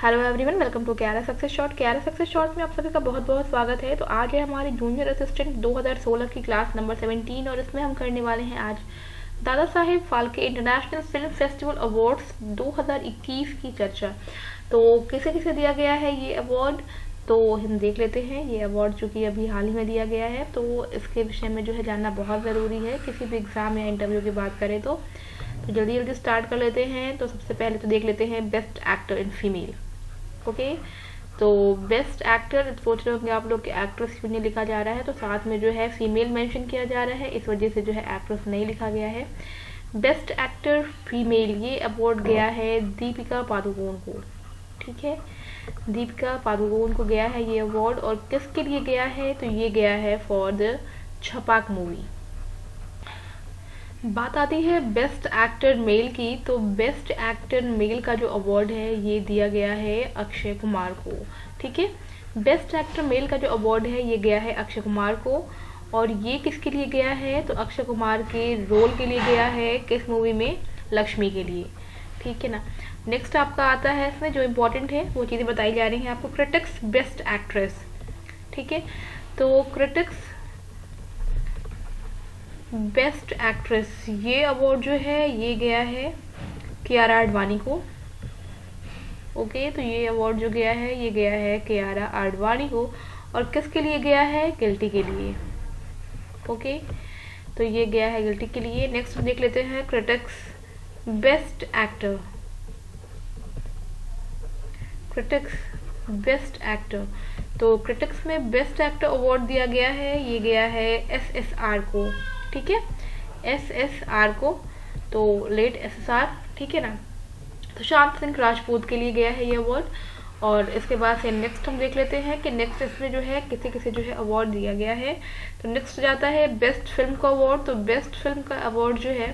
Hello everyone, welcome to क्यारा success short. क्यारा success short में आप सभी का बहुत बहुत स्वागत है। तो आज है हमारी जूनियर असिस्टेंट 2016 की क्लास नंबर 17 और इसमें हम करने वाले हैं आज Dadasaheb Phalke international film festival awards 2021 की चर्चा। तो किसे किसे दिया गया है ये अवार्ड, तो हम देख लेते हैं। ये अवार्ड जो कि अभी हाल ही में दिया गया है, तो इसके विषय में जो है जानना बहुत ज़रूरी है किसी भी एग्ज़ाम या इंटरव्यू की बात करें तो जल्दी जल्दी स्टार्ट कर लेते हैं। तो सबसे पहले तो देख लेते हैं best actor in female. Okay, तो बेस्ट एक्टर सोच रहे होंगे आप लोग कि एक्ट्रेस क्यों नहीं लिखा जा रहा है, तो साथ में जो है फीमेल मेंशन किया जा रहा है, इस वजह से जो है एक्ट्रेस नहीं लिखा गया है। बेस्ट एक्टर फीमेल ये अवार्ड गया है दीपिका पादुकोण को। ठीक है, दीपिका पादुकोण को गया है ये अवार्ड। और किसके लिए गया है, तो ये गया है फॉर द छपाक मूवी। बात आती है बेस्ट एक्टर मेल की, तो बेस्ट एक्टर मेल का जो अवार्ड है ये दिया गया है अक्षय कुमार को। ठीक है, बेस्ट एक्टर मेल का जो अवार्ड है ये गया है अक्षय कुमार को। और ये किसके लिए गया है, तो अक्षय कुमार के रोल के लिए गया है, किस मूवी में, लक्ष्मी के लिए। ठीक है ना। नेक्स्ट आपका आता है इसमें जो इम्पोर्टेंट है वो चीज़ें बताई जा रही हैं आपको। Critics best actress. ठीक है, तो क्रिटिक्स बेस्ट एक्ट्रेस ये अवार्ड जो है ये गया है कियारा आडवाणी को। ओके, तो ये अवार्ड जो गया है ये गया है कियारा आडवाणी को। और किसके लिए गया है, गिल्टी के लिए। ओके, तो ये गया है गिल्टी के लिए। नेक्स्ट देख लेते हैं critics best actor. Critics best actor, तो क्रिटिक्स में बेस्ट एक्टर अवार्ड दिया गया है, ये गया है SSR को। ठीक है, SSR को, तो लेट SSR। ठीक है ना। तो शांत सिंह राजपूत के लिए गया है ये अवार्ड। और इसके बाद से नेक्स्ट हम देख लेते हैं कि नेक्स्ट इसमें जो है किसे किसे जो है अवार्ड दिया गया है। तो नेक्स्ट जाता है बेस्ट फिल्म का अवार्ड। तो बेस्ट फिल्म का अवार्ड जो है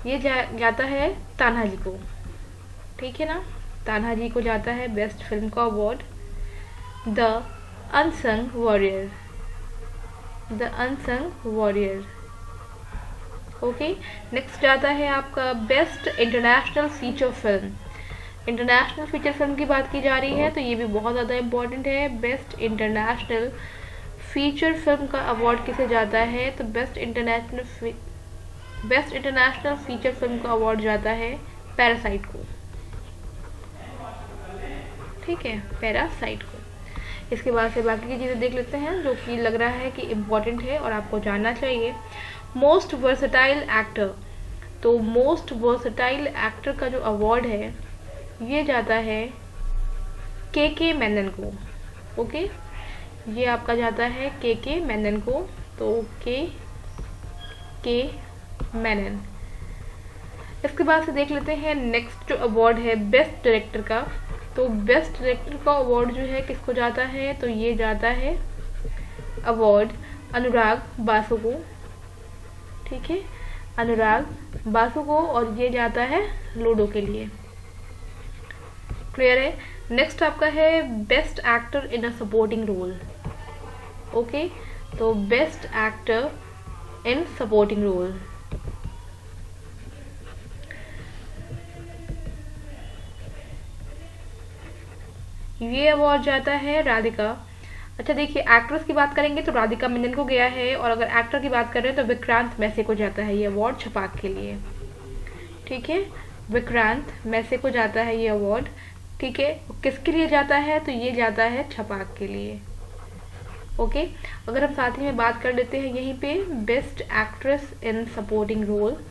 ये जाता है तान्हा जी को। ठीक है ना, तान्हा जी को जाता है बेस्ट फिल्म का award. The unsung warrior, the unsung warrior. Okay, next जाता है आपका best international feature film. International feature film की बात की जा रही है, तो ये भी बहुत ज़्यादा इम्पोर्टेंट है। बेस्ट इंटरनेशनल फीचर फिल्म का अवार्ड किसे जाता है, तो बेस्ट इंटरनेशनल फीचर फिल्म का अवार्ड जाता है पैरासाइट को। ठीक है, पैरासाइट को। इसके बाद से बाकी की चीज़ें देख लेते हैं जो कि लग रहा है कि इम्पोर्टेंट है और आपको जानना चाहिए। मोस्ट वर्सेटाइल एक्टर, तो मोस्ट वर्सेटाइल एक्टर का जो अवार्ड है ये जाता है के मेनन को। ओके, ये आपका जाता है के मेनन को। तो के मेनन। इसके बाद से देख लेते हैं नेक्स्ट जो अवार्ड है बेस्ट डायरेक्टर का। तो बेस्ट डायरेक्टर का अवार्ड जो है किसको जाता है, तो ये जाता है अवार्ड अनुराग बासु को। ठीक है, अनुराग बासु को। और ये जाता है लूडो के लिए। क्लियर है। नेक्स्ट आपका है best actor in a supporting role. Okay, तो best actor in supporting role, ये अवार्ड जाता है राधिका। अच्छा देखिए, एक्ट्रेस की बात करेंगे तो राधिका मेनन को गया है। और अगर एक्टर की बात कर रहे हैं तो विक्रांत मैसे को जाता है ये अवार्ड छपाक के लिए। ठीक है, विक्रांत मैसे को जाता है ये अवार्ड। ठीक है, किसके लिए जाता है, तो ये जाता है छपाक के लिए। ओके, अगर हम साथ ही में बात कर लेते हैं यहीं पे best actress in supporting role,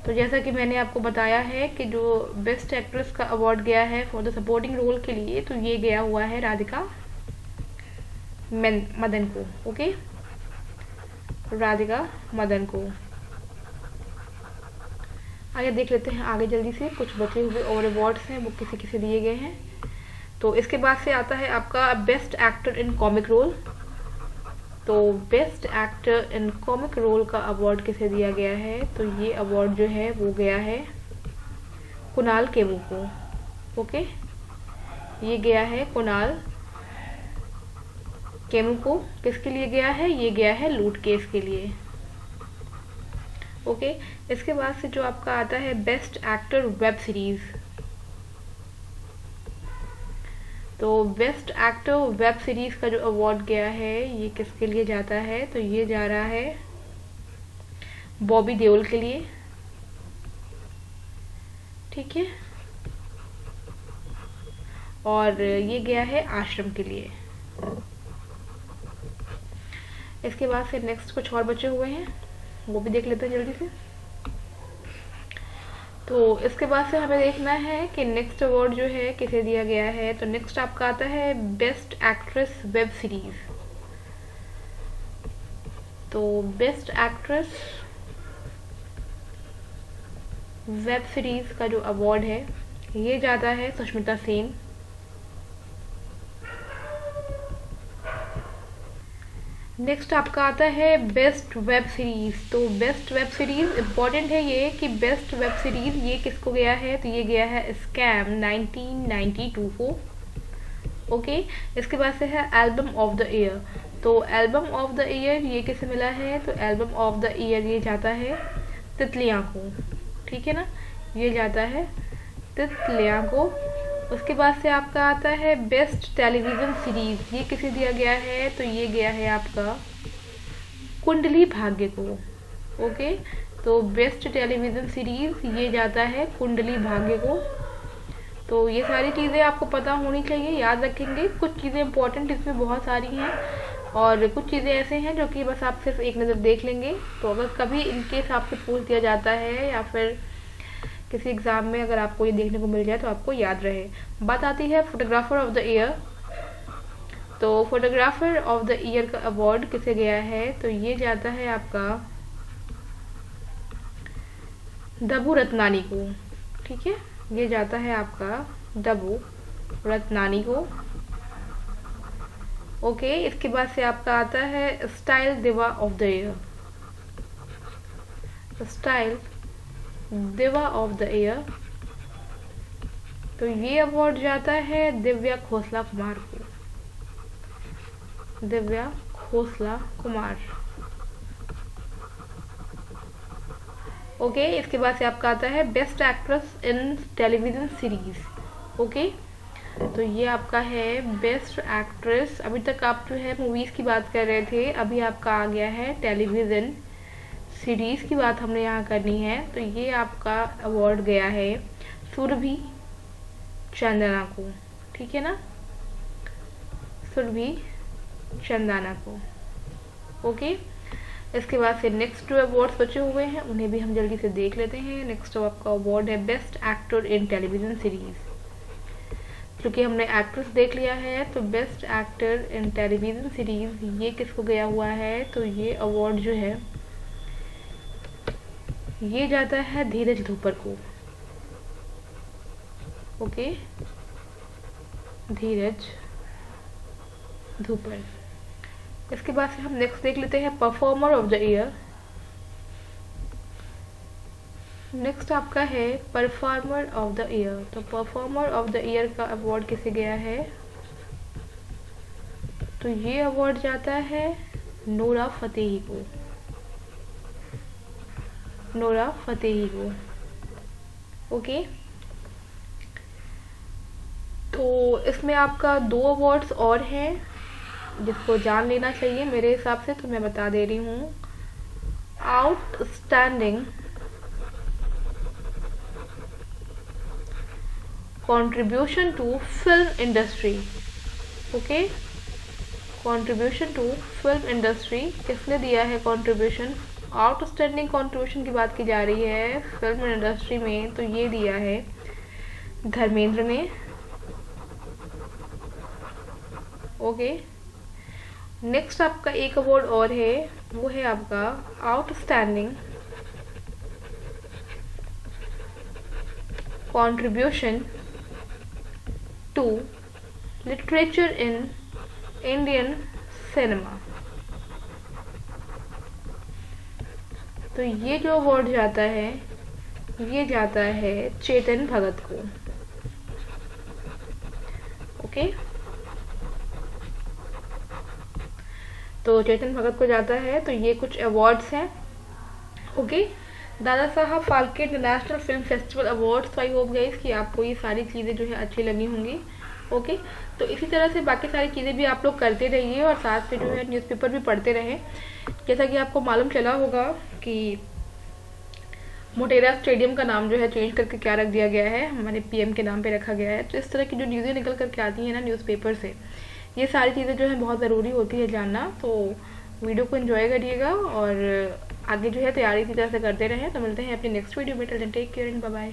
तो जैसा कि मैंने आपको बताया है कि जो बेस्ट एक्ट्रेस का अवार्ड गया है फॉर द सपोर्टिंग रोल के लिए, तो ये गया हुआ है राधिका मदन को। ओके, राधिका मदन को। आगे देख लेते हैं, आगे जल्दी से कुछ बचे हुए और अवार्ड्स हैं वो किसे किसे दिए गए हैं। तो इसके बाद से आता है आपका best actor in comic role. तो best actor in comic role का अवार्ड किसे दिया गया है, तो ये अवार्ड जो है वो गया है कुणाल खेमू को। ओके, ये गया है कुणाल खेमू को। किसके लिए गया है, ये गया है लूट केस के लिए। ओके, इसके बाद से जो आपका आता है बेस्ट एक्टर वेब सीरीज। तो बेस्ट एक्टर वेब सीरीज का जो अवार्ड गया है ये किसके लिए जाता है, तो ये जा रहा है बॉबी देओल के लिए, ठीक है, और ये गया है आश्रम के लिए। इसके बाद से नेक्स्ट कुछ और बचे हुए हैं, वो भी देख लेते हैं जल्दी से। तो इसके बाद से हमें देखना है कि नेक्स्ट अवार्ड जो है किसे दिया गया है। तो नेक्स्ट आपका आता है बेस्ट एक्ट्रेस वेब सीरीज। तो बेस्ट एक्ट्रेस वेब सीरीज का जो अवार्ड है ये जाता है सुष्मिता सेन। नेक्स्ट आपका आता है बेस्ट वेब सीरीज। तो बेस्ट वेब सीरीज इम्पॉर्टेंट है ये कि बेस्ट वेब सीरीज ये किसको गया है, तो ये गया है स्कैम 1992 को। ओके, इसके बाद से है एल्बम ऑफ द ईयर। तो एल्बम ऑफ द ईयर ये किसे मिला है, तो एल्बम ऑफ द ईयर ये जाता है तितलियां को, ठीक है ना, ये जाता है तितलियां को। उसके बाद से आपका आता है बेस्ट टेलीविज़न सीरीज, ये किसे दिया गया है, तो ये गया है आपका कुंडली भाग्य को। ओके, तो बेस्ट टेलीविज़न सीरीज ये जाता है कुंडली भाग्य को। तो ये सारी चीज़ें आपको पता होनी चाहिए, याद रखेंगे। कुछ चीज़ें इंपॉर्टेंट इसमें बहुत सारी हैं और कुछ चीज़ें ऐसे हैं जो कि बस आप सिर्फ एक नज़र देख लेंगे। तो अगर कभी इनकेस आपसे पूछ दिया जाता है या फिर किसी एग्ज़ाम में अगर आपको ये देखने को मिल जाए तो आपको याद रहे। बात आती है फोटोग्राफर ऑफ द ईयर। तो फोटोग्राफर ऑफ द ईयर का अवार्ड किसे गया है, तो ये जाता है आपका दबू रत्नानी को, ठीक है, ये जाता है आपका दबू रत्नानी को। ओके, इसके बाद से आपका आता है स्टाइल दिवा ऑफ द ईयर। स्टाइल दिवा ऑफ द ईयर, तो ये अवार्ड जाता है दिव्या खोसला कुमार को। दिव्या खोसला कुमार। ओके, इसके बाद से आपका आता है best actress in television series. Okay, तो ये आपका है बेस्ट एक्ट्रेस। अभी तक आप जो है मूवीज की बात कर रहे थे, अभी आपका आ गया है टेलीविजन सीरीज की बात हमने यहाँ करनी है। तो ये आपका अवार्ड गया है सुरभि चंदना को, ठीक है ना, सुरभि चंदना को। ओके, इसके बाद से नेक्स्ट जो अवार्ड्स बचे हुए हैं उन्हें भी हम जल्दी से देख लेते हैं। नेक्स्ट आपका अवार्ड है best actor in television series. क्योंकि हमने एक्ट्रेस देख लिया है तो best actor in television series ये किसको गया हुआ है, तो ये अवार्ड जो है ये जाता है धीरज धूपर को। ओके, धीरज धूपर। इसके बाद से हम नेक्स्ट देख लेते हैं performer of the year. Next आपका है परफॉर्मर ऑफ द ईयर। तो परफॉर्मर ऑफ द ईयर का अवार्ड किसे गया है, तो ये अवार्ड जाता है नोरा फतेही को। नोरा फतेही को। ओके, तो इसमें आपका 2 अवार्ड्स और हैं जिसको जान लेना चाहिए मेरे हिसाब से, तो मैं बता दे रही हूँ। Outstanding contribution to film industry. Okay, contribution to film industry किसने दिया है कंट्रीब्यूशन, आउटस्टैंडिंग कंट्रीब्यूशन की बात की जा रही है फिल्म इंडस्ट्री में, तो ये दिया है धर्मेंद्र ने। ओके, नेक्स्ट आपका एक अवार्ड और है, वो है आपका outstanding contribution to literature in Indian cinema. तो ये जो अवार्ड जाता है ये जाता है चेतन भगत को। ओके, तो चेतन भगत को जाता है। तो ये कुछ अवार्ड्स हैं। Okay, Dada Saheb Phalke international film festival awards. तो आई होप गाइस कि आपको ये सारी चीज़ें जो है अच्छी लगी होंगी। ओके, तो इसी तरह से बाकी सारी चीज़ें भी आप लोग करते रहिए और साथ में जो है न्यूज़पेपर भी पढ़ते रहें। जैसा कि आपको मालूम चला होगा कि मोटेरा स्टेडियम का नाम जो है चेंज करके क्या रख दिया गया है, हमारे पीएम के नाम पे रखा गया है। तो इस तरह की जो न्यूज़ें निकल करके आती हैं ना न्यूज़पेपर से, ये सारी चीज़ें जो है बहुत ज़रूरी होती है जानना। तो वीडियो को एंजॉय करिएगा और आगे जो है तैयारी इसी तरह से करते रहें। तो मिलते हैं अपनी नेक्स्ट वीडियो में। Till then take care and bye bye.